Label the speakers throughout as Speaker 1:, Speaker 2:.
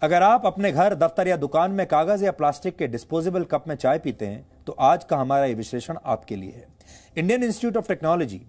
Speaker 1: अगर आप अपने घर, दफ्तर या दुकान में कागज या प्लास्टिक के डिस्पोजेबल कप में चाय पीते हैं तो आज का हमारा ये विश्लेषण आपके लिए है। इंडियन इंस्टीट्यूट ऑफ टेक्नोलॉजी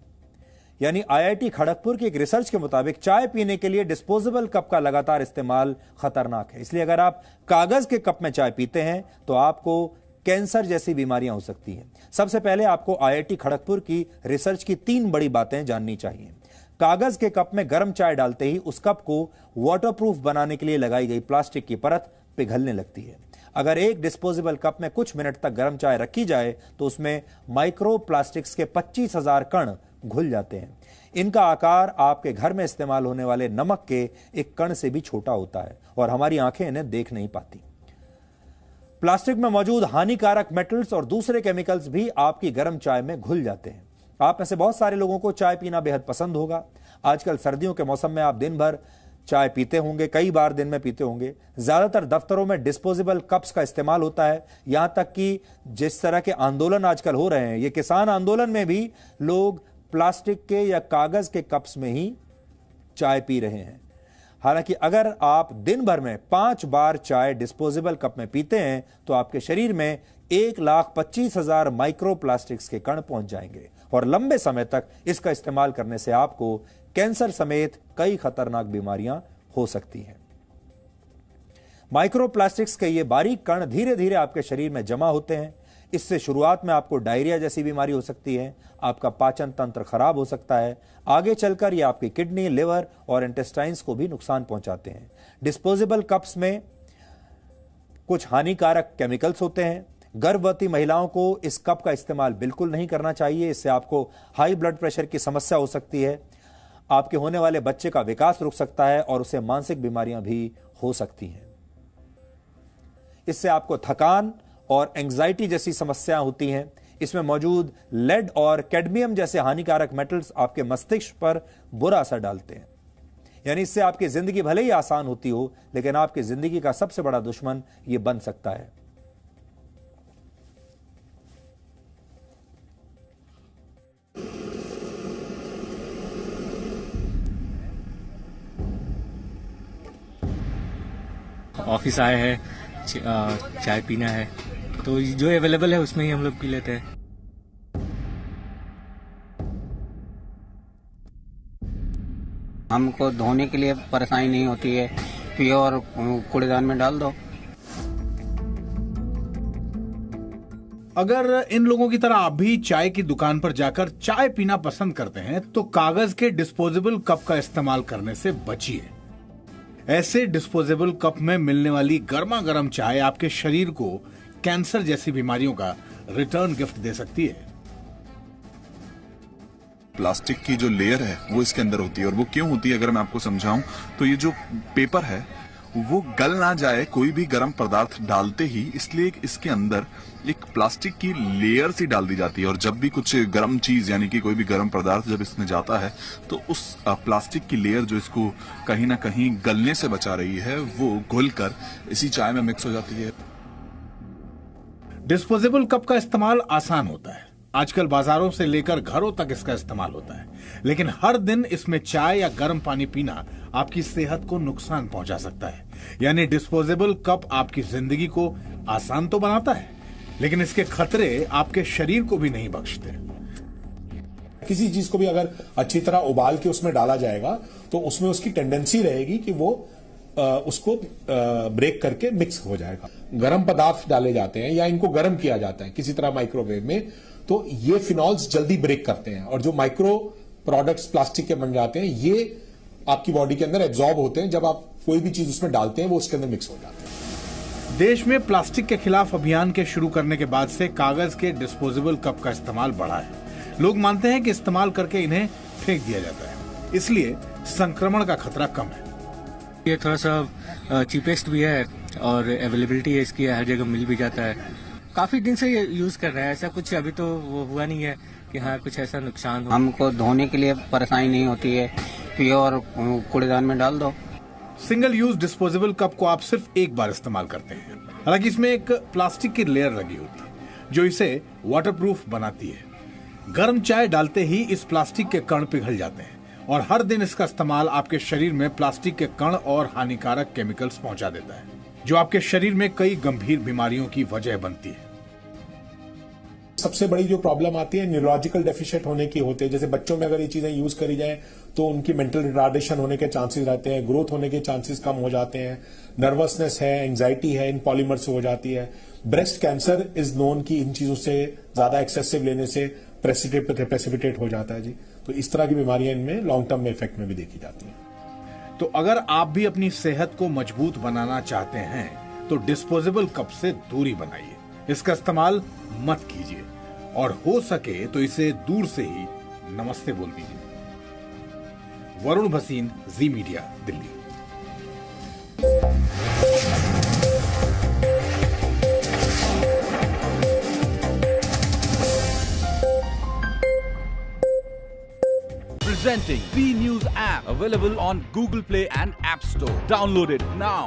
Speaker 1: यानी IIT खड़गपुर की एक रिसर्च के मुताबिक चाय पीने के लिए डिस्पोजेबल कप का लगातार इस्तेमाल खतरनाक है। इसलिए अगर आप कागज के कप में चाय पीते हैं तो आपको कैंसर जैसी बीमारियां हो सकती हैं। सबसे पहले आपको IIT खड़गपुर की रिसर्च की 3 बड़ी बातें जाननी चाहिए। कागज के कप में गर्म चाय डालते ही उस कप को वाटरप्रूफ बनाने के लिए लगाई गई प्लास्टिक की परत पिघलने लगती है। अगर एक डिस्पोजेबल कप में कुछ मिनट तक गर्म चाय रखी जाए तो उसमें माइक्रो प्लास्टिक्स के 25,000 कण घुल जाते हैं। इनका आकार आपके घर में इस्तेमाल होने वाले नमक के एक कण से भी छोटा होता है और हमारी आंखें इन्हें देख नहीं पाती। प्लास्टिक में मौजूद हानिकारक मेटल्स और दूसरे केमिकल्स भी आपकी गर्म चाय में घुल जाते हैं। आप में से बहुत सारे लोगों को चाय पीना बेहद पसंद होगा। आजकल सर्दियों के मौसम में आप दिन भर चाय पीते होंगे, कई बार दिन में पीते होंगे। ज्यादातर दफ्तरों में डिस्पोजेबल कप्स का इस्तेमाल होता है। यहां तक कि जिस तरह के आंदोलन आजकल हो रहे हैं, ये किसान आंदोलन में भी लोग प्लास्टिक के या कागज के कप्स में ही चाय पी रहे हैं। हालांकि अगर आप दिन भर में 5 बार चाय डिस्पोजेबल कप में पीते हैं तो आपके शरीर में 1,25,000 माइक्रो प्लास्टिक्स के कण पहुंच जाएंगे और लंबे समय तक इसका इस्तेमाल करने से आपको कैंसर समेत कई खतरनाक बीमारियां हो सकती हैं। माइक्रो प्लास्टिक्स के ये बारीक कण धीरे धीरे आपके शरीर में जमा होते हैं। इससे शुरुआत में आपको डायरिया जैसी बीमारी हो सकती है, आपका पाचन तंत्र खराब हो सकता है। आगे चलकर ये आपकी किडनी, लिवर और इंटेस्टाइन्स को भी नुकसान पहुंचाते हैं। डिस्पोजेबल कप्स में कुछ हानिकारक केमिकल्स होते हैं। गर्भवती महिलाओं को इस कप का इस्तेमाल बिल्कुल नहीं करना चाहिए। इससे आपको हाई ब्लड प्रेशर की समस्या हो सकती है, आपके होने वाले बच्चे का विकास रुक सकता है और उसे मानसिक बीमारियां भी हो सकती हैं। इससे आपको थकान और एंजाइटी जैसी समस्याएं होती हैं। इसमें मौजूद लेड और कैडमियम जैसे हानिकारक मेटल्स आपके मस्तिष्क पर बुरा असर डालते हैं। यानी इससे आपकी जिंदगी भले ही आसान होती हो, लेकिन आपकी जिंदगी का सबसे बड़ा दुश्मन यह बन सकता है।
Speaker 2: ऑफिस आए हैं, चाय पीना है तो जो अवेलेबल है उसमें ही हम लोग पी लेते हैं।
Speaker 3: हमको धोने के लिए परेशानी नहीं होती है, पियो और कूड़ेदान में डाल दो।
Speaker 4: अगर इन लोगों की तरह आप भी चाय की दुकान पर जाकर चाय पीना पसंद करते हैं तो कागज के डिस्पोजेबल कप का इस्तेमाल करने से बचिए। ऐसे डिस्पोजेबल कप में मिलने वाली गर्मा गर्म चाय आपके शरीर को कैंसर जैसी बीमारियों का रिटर्न गिफ्ट दे सकती है।
Speaker 5: प्लास्टिक की जो लेयर है वो इसके अंदर होती है, और वो क्यों होती है अगर मैं आपको समझाऊं तो ये जो पेपर है वो गल ना जाए कोई भी गर्म पदार्थ डालते ही, इसलिए इसके अंदर एक प्लास्टिक की लेयर सी डाल दी जाती है। और जब भी कुछ गर्म चीज यानी कि कोई भी गर्म पदार्थ जब इसमें जाता है तो उस प्लास्टिक की लेयर जो इसको कहीं ना कहीं गलने से बचा रही है वो घुलकर इसी चाय में मिक्स हो जाती है।
Speaker 4: डिस्पोजेबल कप का इस्तेमाल आसान होता है। आजकल बाजारों से लेकर घरों तक इसका इस्तेमाल होता है, लेकिन हर दिन इसमें चाय या गर्म पानी पीना आपकी सेहत को नुकसान पहुंचा सकता है। यानी डिस्पोजेबल कप आपकी जिंदगी को आसान तो बनाता है, लेकिन इसके खतरे आपके शरीर को भी नहीं बख्शते।
Speaker 6: किसी चीज को भी अगर अच्छी तरह उबाल के उसमें डाला जाएगा तो उसमें उसकी टेंडेंसी रहेगी कि वो उसको ब्रेक करके मिक्स हो जाएगा। गर्म पदार्थ डाले जाते हैं या इनको गर्म किया जाता है किसी तरह माइक्रोवेव में, तो ये फिनॉल्स जल्दी ब्रेक करते हैं और जो माइक्रो प्रोडक्ट्स प्लास्टिक के बन जाते हैं ये आपकी बॉडी के अंदर एब्जॉर्ब होते हैं। जब आप कोई भी चीज उसमें डालते हैं वो उसके अंदर मिक्स हो जाते हैं।
Speaker 4: देश में प्लास्टिक के खिलाफ अभियान के शुरू करने के बाद से कागज के डिस्पोजेबल कप का इस्तेमाल बढ़ा है। लोग मानते हैं कि इस्तेमाल करके इन्हें फेंक दिया जाता है, इसलिए संक्रमण का खतरा कम है।
Speaker 2: ये थोड़ा सा चीपेस्ट भी है और अवेलेबिलिटी है इसकी, हर जगह मिल भी जाता है। काफी दिन से ये यूज कर रहे हैं, ऐसा कुछ अभी तो वो हुआ नहीं है कि हाँ कुछ ऐसा नुकसान हो।
Speaker 3: हमको धोने के लिए परेशानी नहीं होती है, पियो और कूड़ेदान में डाल दो।
Speaker 4: सिंगल यूज डिस्पोजेबल कप को आप सिर्फ एक बार इस्तेमाल करते हैं। हालांकि इसमें एक प्लास्टिक की लेयर लगी होती है जो इसे वाटरप्रूफ बनाती है। गर्म चाय डालते ही इस प्लास्टिक के कण पिघल जाते हैं और हर दिन इसका इस्तेमाल आपके शरीर में प्लास्टिक के कण और हानिकारक केमिकल्स पहुंचा देता है, जो आपके शरीर में कई गंभीर बीमारियों की वजह बनती है।
Speaker 6: सबसे बड़ी जो प्रॉब्लम आती है न्यूरोलॉजिकल डेफिशिएंट होने की होती है। जैसे बच्चों में अगर ये चीजें यूज करी जाए तो उनकी मेंटल रिटार्डेशन होने के चांसेस रहते हैं, ग्रोथ होने के चांसेस कम हो जाते हैं, नर्वसनेस है, एंजाइटी है, इन पॉलीमर से हो जाती है। ब्रेस्ट कैंसर इज नोन कि इन चीजों से ज्यादा एक्सेसिव लेने से प्रेसिपिटेट हो जाता है जी। तो इस तरह की बीमारियां इनमें लॉन्ग टर्म में इफेक्ट में भी देखी जाती हैं।
Speaker 4: तो अगर आप भी अपनी सेहत को मजबूत बनाना चाहते हैं तो डिस्पोजेबल कप से दूरी बनाइए, इसका इस्तेमाल मत कीजिए और हो सके तो इसे दूर से ही नमस्ते बोल दीजिए। Varun Bhasin, Zee media, Delhi.
Speaker 7: Presenting B News app, available on Google Play and App Store. Download it now.